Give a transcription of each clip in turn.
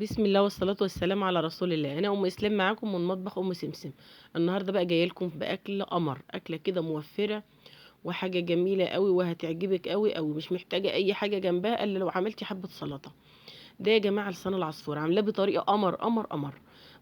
بسم الله والصلاة والسلام على رسول الله. أنا أم إسلام معاكم من مطبخ أم سمسم. النهاردة بقى جاية لكم بأكل قمر، أكلة كده موفرة وحاجة جميلة قوي وهتعجبك قوي قوي، مش محتاجة أي حاجة جنبها إلا لو عملتي حبة سلطة. ده يا جماعة لسان العصفور عاملاه بطريقة قمر قمر قمر.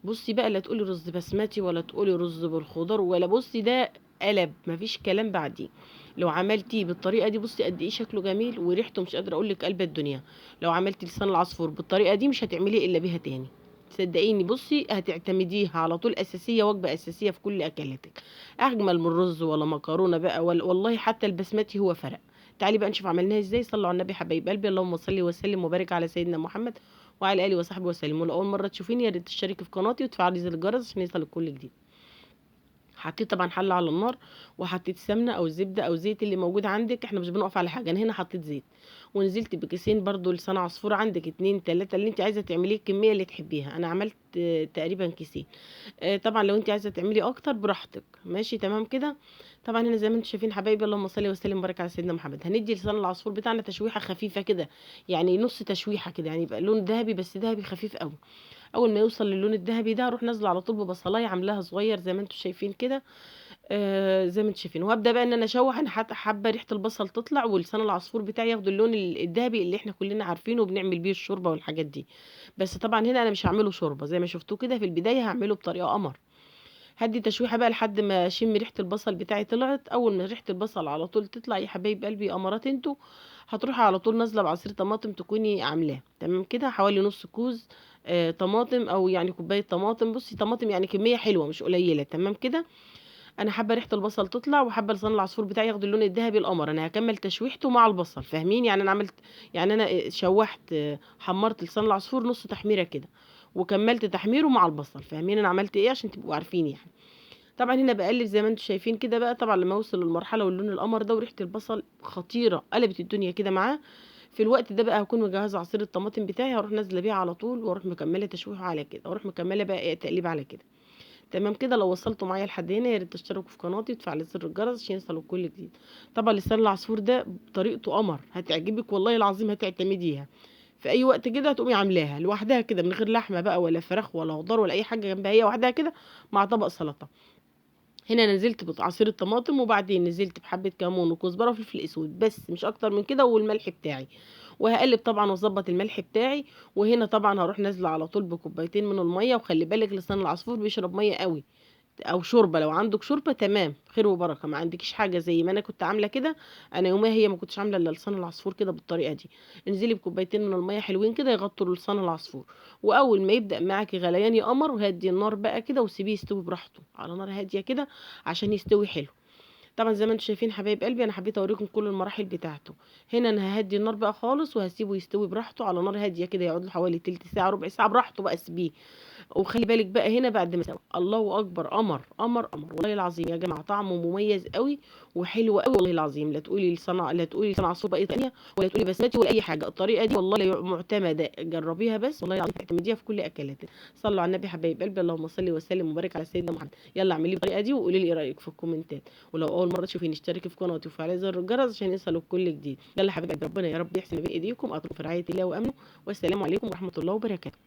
بصي بقى، لا تقولي رز بسمتي ولا تقولي رز بالخضار ولا، بصي ده قلب مفيش كلام بعديه. لو عملتيه بالطريقة دي بصي قد ايه شكله جميل وريحته مش قادرة اقولك قلب الدنيا. لو عملتي لسان العصفور بالطريقة دي مش هتعمليه الا بيها تاني. صدقيني بصي هتعتمديها على طول اساسية، وجبة اساسية في كل اكلاتك. اجمل من رز ولا مكرونة بقى ولا، والله حتى البسمتي هو فرق. تعالي بقى نشوف عملناها ازاي. صلوا على النبي حبايب قلبي، اللهم صل وسلم وبارك على سيدنا محمد وعلى اله وصحبه وسلم. ولو اول مره تشوفيني يا ريت تشتركي في قناتي وتفعلي زر الجرس عشان يوصلك كل جديد. حطيت طبعا حله على النار، وحطيت سمنه او زبده او زيت اللي موجود عندك، احنا مش بنقف على حاجه. انا هنا حطيت زيت، ونزلت بكيسين برضو لسان عصفور، عندك 2 3 اللي انت عايزه تعمليه الكميه اللي تحبيها. انا عملت تقريبا كيسين. طبعا لو انت عايزه تعملي اكتر براحتك، ماشي تمام كده. طبعا هنا زي ما انتم شايفين حبايبي، اللهم صل وسلم وبارك على سيدنا محمد. هندي لسان العصفور بتاعنا تشويحه خفيفه كده، يعني نص تشويحه كده، يعني يبقى لون ذهبي بس ذهبي خفيف قوي. اول ما يوصل للون الذهبي ده اروح نازله على طول ببصلايه عاملاها صغير زي ما انتم شايفين كده. زي ما انتم شايفين. وهبدا بقى ان انا اشوح. انا حابه ريحه البصل تطلع ولسان العصفور بتاعي ياخد اللون الذهبي اللي احنا كلنا عارفينه وبنعمل بيه الشوربه والحاجات دي. بس طبعا هنا انا مش هعمله شوربه زي ما شفتوه كده في البدايه، هعمله بطريقه قمر. هدي تشويحه بقى لحد ما اشم ريحه البصل بتاعي طلعت. اول ما ريحه البصل على طول تطلع يا حبايب قلبي يا امارات انتوا، هتروحي على طول نازله بعصير طماطم تكوني عاملاه تمام كده، حوالي نص كوز طماطم، او يعني كوبايه طماطم. بصي طماطم يعني كميه حلوه مش قليله تمام كده. انا حابه ريحه البصل تطلع وحابه لسان العصفور بتاعي ياخد اللون الذهبي القمر. انا هكمل تشويحته مع البصل، فاهمين؟ يعني انا عملت، يعني انا شوحت حمرت لسان العصفور نص تحميره كده، وكملت تحميره مع البصل. فاهمين انا عملت ايه؟ عشان تبقوا عارفين يعني. طبعا هنا بقلب زي ما انتم شايفين كده بقى. طبعا لما اوصل للمرحله واللون القمر ده وريحه البصل خطيره قلبت الدنيا كده معاه، في الوقت ده بقى هكون مجهزه عصير الطماطم بتاعي، هروح نازله بيه على طول واروح مكمله تشويحه على كده، واروح مكمله بقى ايه تقليب على كده. تمام كده. لو وصلتوا معايا لحد هنا يا ريت تشتركوا في قناتي وتفعلوا زر الجرس عشان يوصلوا كل جديد. طبعا لسان العصفور ده طريقته قمر، هتعجبك والله العظيم، هتعتمديها في اي وقت كده. هتقومي عاملاها لوحدها كده من غير لحمه بقى ولا فراخ ولا خضار ولا اي حاجه جنبها، هي وحدها كده مع طبق سلطه. هنا نزلت بعصير الطماطم، وبعدين نزلت بحبه كمون وكزبره وفلفل اسود، بس مش اكتر من كده، والملح بتاعي. وهقلب طبعا واظبط الملح بتاعي. وهنا طبعا هروح نازله على طول بكوبايتين من الميه. وخلي بالك لسان العصفور بيشرب ميه قوي، او شوربه. لو عندك شوربه تمام خير وبركه، ما عندكيش حاجه زي ما انا كنت عامله كده. انا يوميها هي ما كنتش عامله الا لسان العصفور كده بالطريقه دي. انزلي بكوبايتين من الميه حلوين كده يغطوا لسان العصفور. واول ما يبدا معاكي غليان يا قمر، وهدي النار بقى كده وسيبيه يستوي براحته على نار هاديه كده عشان يستوي حلو. طبعا زي ما انتم شايفين حبايب قلبي، انا حبيت اوريكم كل المراحل بتاعته. هنا انا ههدي النار بقى خالص وهسيبه يستوي براحته على نار هاديه كده، يقعد له حوالي تلت ساعه ربع ساعه براحته بقى، سيبيه. وخلي بالك بقى هنا بعد ما سوى، الله اكبر، قمر قمر قمر والله العظيم يا جماعه، طعمه مميز قوي وحلو قوي والله العظيم. لا تقولي لصنع، لا تقولي صنع صوبه اي ثانيه، ولا تقولي بسمتي ولا اي حاجه. الطريقه دي والله معتمده، جربيها بس والله العظيم تعتمديها في كل اكلاتك. صلوا على النبي حبايب قلبي، اللهم صل وسلم وبارك على سيدنا محمد. يلا اعملي بالطريقه دي وقولي لي ايه رايك في الكومنتات. ولو اول مره تشوفيني اشتركي في قناتي وفعلي زر الجرس عشان يوصلوا كل جديد. يلا حبايب قلبي، ربنا يا رب يحسن بين ايديكم، اترككم في رعايه الله وامنه، والسلام عليكم ورحمه الله وبركاته.